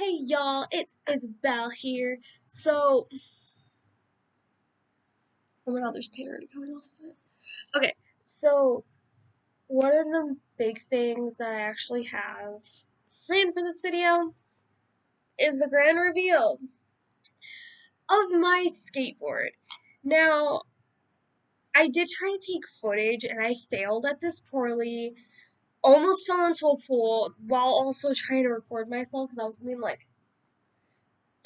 Hey y'all, it's Belle here. So, oh my god, there's paint already coming off of it. Okay, so one of the big things that I actually have planned for this video is the grand reveal of my skateboard. Now, I did try to take footage and I failed at this poorly. Almost fell into a pool while also trying to record myself because I was being like,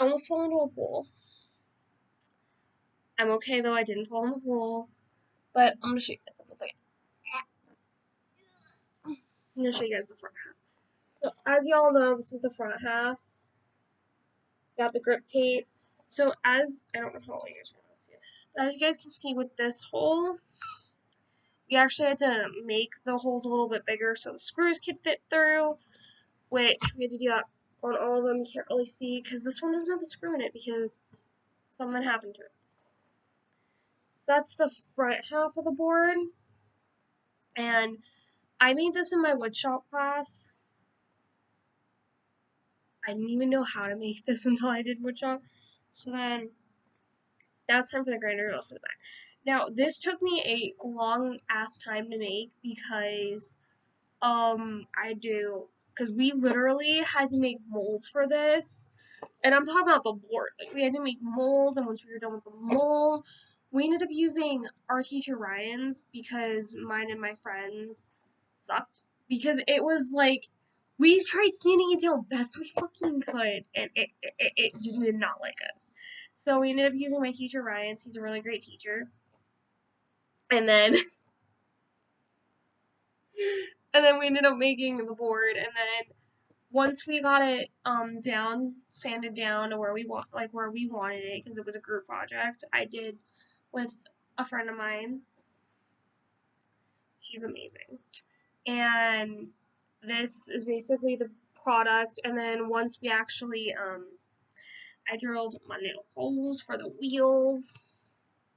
almost fell into a pool. I'm okay though, I didn't fall in the pool. But I'm gonna show you guys something. I'm gonna show you guys the front half. So as y'all know, this is the front half. Got the grip tape. So as I don't know how well you guys are gonna see it, but as you guys can see with this hole, we actually had to make the holes a little bit bigger so the screws could fit through. Which we had to do that on all of them. You can't really see because this one doesn't have a screw in it because something happened to it. That's the front half of the board, and I made this in my woodshop class. I didn't even know how to make this until I did woodshop. So then, now it's time for the grinder to go for the back. Now, this took me a long ass time to make because, because we literally had to make molds for this. And I'm talking about the board. Like, we had to make molds, and once we were done with the mold, we ended up using our teacher Ryan's because mine and my friends sucked. Because it was like, we tried sanding it down best we fucking could, and it just did not like us. So we ended up using my teacher Ryan's. He's a really great teacher. And then, and then we ended up making the board, and then once we got it down, sanded down to where we wanted it, because it was a group project, I did with a friend of mine. She's amazing. And this is basically the product, and then once we actually I drilled my little holes for the wheels,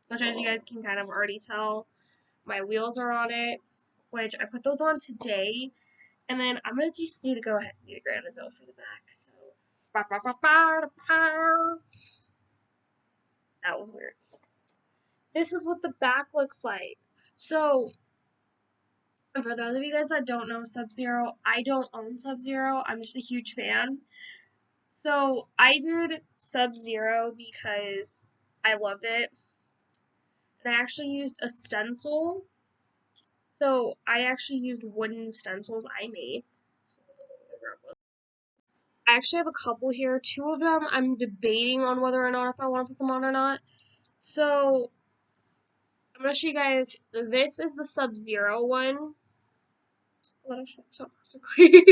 which as you guys can kind of already tell, my wheels are on it, which I put those on today, and then I'm gonna just need to go ahead and do the grand reveal for the back. So that was weird. This is what the back looks like. So for those of you guys that don't know Sub-Zero, I don't own Sub-Zero. I'm just a huge fan. So I did Sub-Zero because I loved it. And I actually used a stencil. So I actually used wooden stencils I made. I actually have a couple here. Two of them I'm debating on whether or not if I want to put them on or not. So I'm going to show you guys. This is the Sub-Zero one. Let us show it perfectly.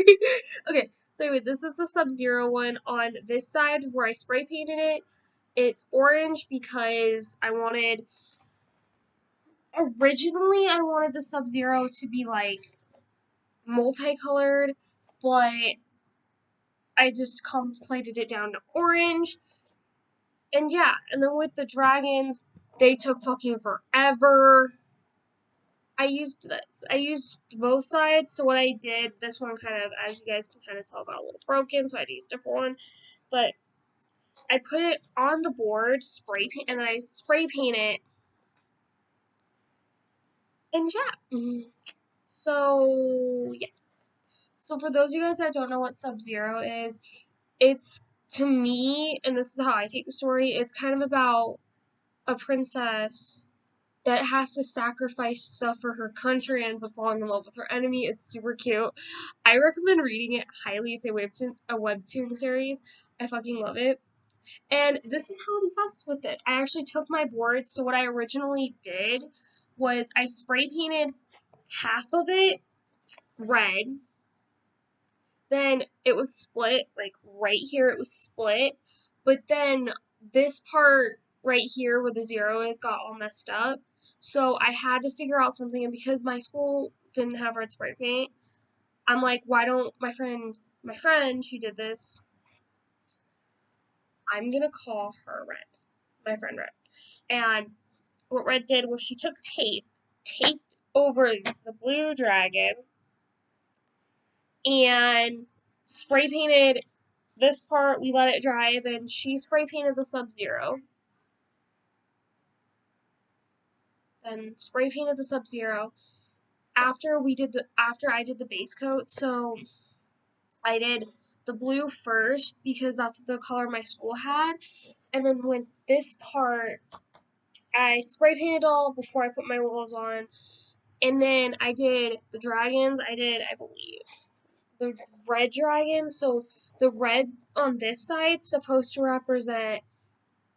Okay, so anyway, this is the Sub-Zero one. On this side where I spray painted it, it's orange because originally I wanted the Sub-Zero to be like multicolored, but I just contemplated it down to orange. And yeah, and then with the dragons, they took fucking forever. I used this. I used both sides, so what I did, this one kind of, as you guys can kind of tell, got a little broken, so I had to use a different one. But I put it on the board, spray paint, and then I spray paint it. And yeah. So, yeah. So for those of you guys that don't know what Sub-Zero is, it's, to me, and this is how I take the story, it's kind of about a princess that has to sacrifice stuff for her country and ends up falling in love with her enemy. It's super cute. I recommend reading it highly. It's a webtoon series. I fucking love it. And this is how I'm obsessed with it. I actually took my board, so what I originally did was I spray painted half of it red. Then it was split, like right here it was split. But then this part right here where the zero is got all messed up. So I had to figure out something, and because my school didn't have red spray paint, I'm like, why don't my friend who did this, I'm gonna call her Red. My friend Red. And what Red did was she took tape, taped over the blue dragon, and spray painted this part, we let it dry, then she spray painted the Sub-Zero. Then spray painted the Sub-Zero. After I did the base coat, so I did the blue first because that's the color my school had. And then with this part, I spray painted all before I put my wheels on. And then I did the dragons. I believe, the red dragon. So the red on this side is supposed to represent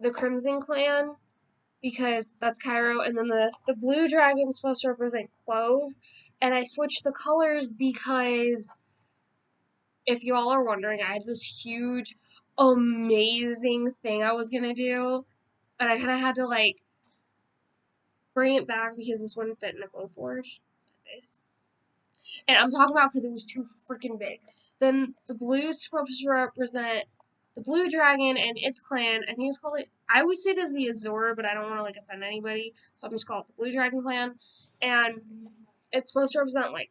the Crimson Clan because that's Cairo. And then the blue dragon is supposed to represent Clove. And I switched the colors because if you all are wondering, I had this huge, amazing thing I was gonna do, and I kind of had to like bring it back because this wouldn't fit in a glow forge. And I'm talking about because it was too freaking big. Then the blue's supposed to represent the blue dragon and its clan. I think it's called it. I always say it as the Azure, but I don't want to like offend anybody, so I'm just call it the Blue Dragon Clan. And it's supposed to represent like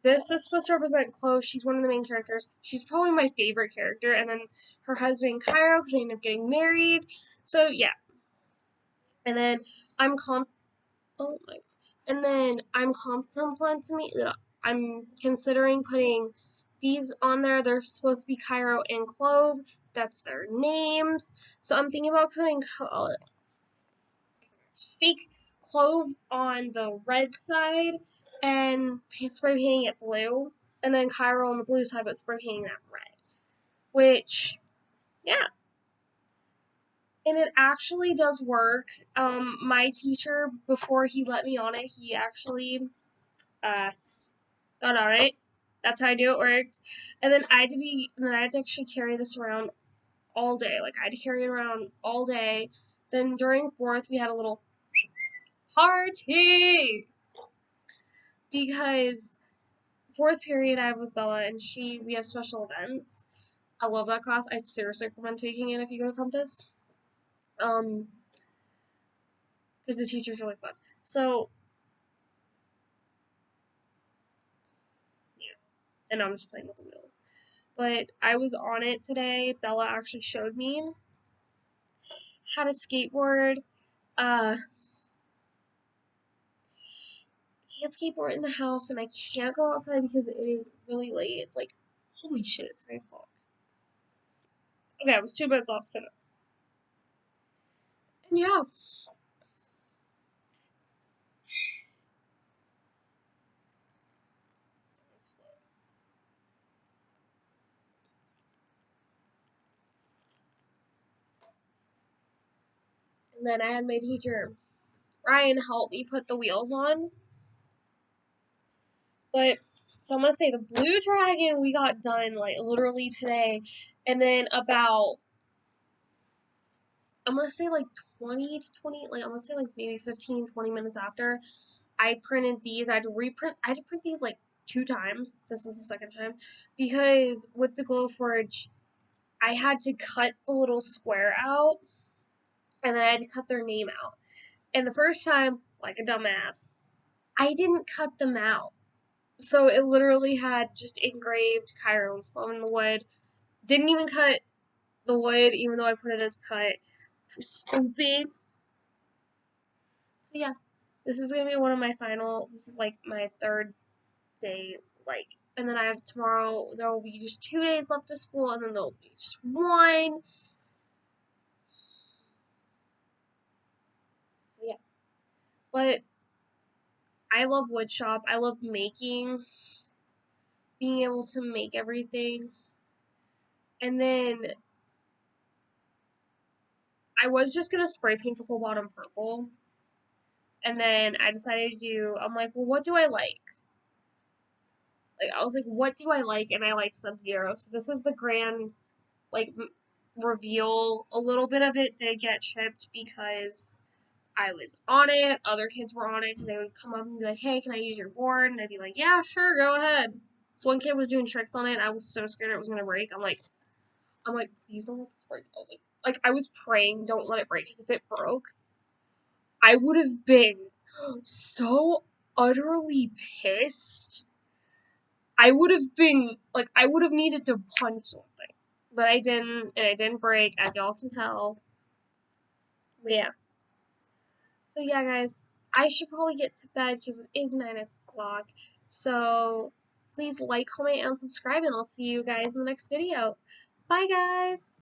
this is supposed to represent Clove. She's one of the main characters. She's probably my favorite character. And then her husband, Cairo, because they end up getting married. So, yeah. And then I'm oh my. And then I'm considering putting these on there. They're supposed to be Cairo and Clove. That's their names. So I'm thinking about putting speak Clove on the red side and spray painting it blue, and then Cairo on the blue side, but spray painting that red. Which, yeah. And it actually does work. My teacher, before he let me on it, he actually got on it. That's how I knew it worked. And then I had to actually carry this around all day. Like, I had to carry it around all day. Then during 4th, we had a little party because 4th period I have with Bella, and we have special events. I love that class. I seriously recommend taking it if you go to Compass. Because the teacher's really fun. So, yeah. And I'm just playing with the wheels. But I was on it today. Bella actually showed me how to skateboard. Can't skateboard in the house, and I can't go outside because it is really late. It's like, holy shit, it's 9 o'clock. Okay, I was 2 minutes off today. And yeah. And then I had my teacher, Ryan, help me put the wheels on. But, so I'm gonna say the Blue Dragon we got done, like, literally today. And then about, I'm gonna say like 20 to 20, like, I'm gonna say like maybe 15, 20 minutes after, I printed these. I had to print these like 2 times. This was the 2nd time. Because with the Glowforge, I had to cut the little square out. And then I had to cut their name out. And the first time, like a dumbass, I didn't cut them out. So it literally had just engraved Cairo on the wood. Didn't even cut the wood, even though I put it as cut. Stupid. So yeah, this is gonna be one of my this is like my 3rd day, like, and then I have tomorrow, there will be just 2 days left of school, and then there'll be just 1. So yeah. But I love woodshop. I love being able to make everything. And then I was just gonna spray paint the whole bottom purple. And then I decided I'm like, well, what do I like? Like, I was like, what do I like? And I like Sub-Zero. So this is the grand, like, reveal. A little bit of it did get chipped because I was on it. Other kids were on it because they would come up and be like, hey, can I use your board? And I'd be like, yeah, sure, go ahead. So one kid was doing tricks on it. I was so scared it was going to break. I'm like, please don't let this break. I was like, I was praying, don't let it break, because if it broke, I would have been so utterly pissed. I would have been, like, I would have needed to punch something. but I didn't, and it didn't break, as y'all can tell. But yeah. So yeah, guys, I should probably get to bed because it is 9 o'clock. So please like, comment, and subscribe, and I'll see you guys in the next video. Bye, guys!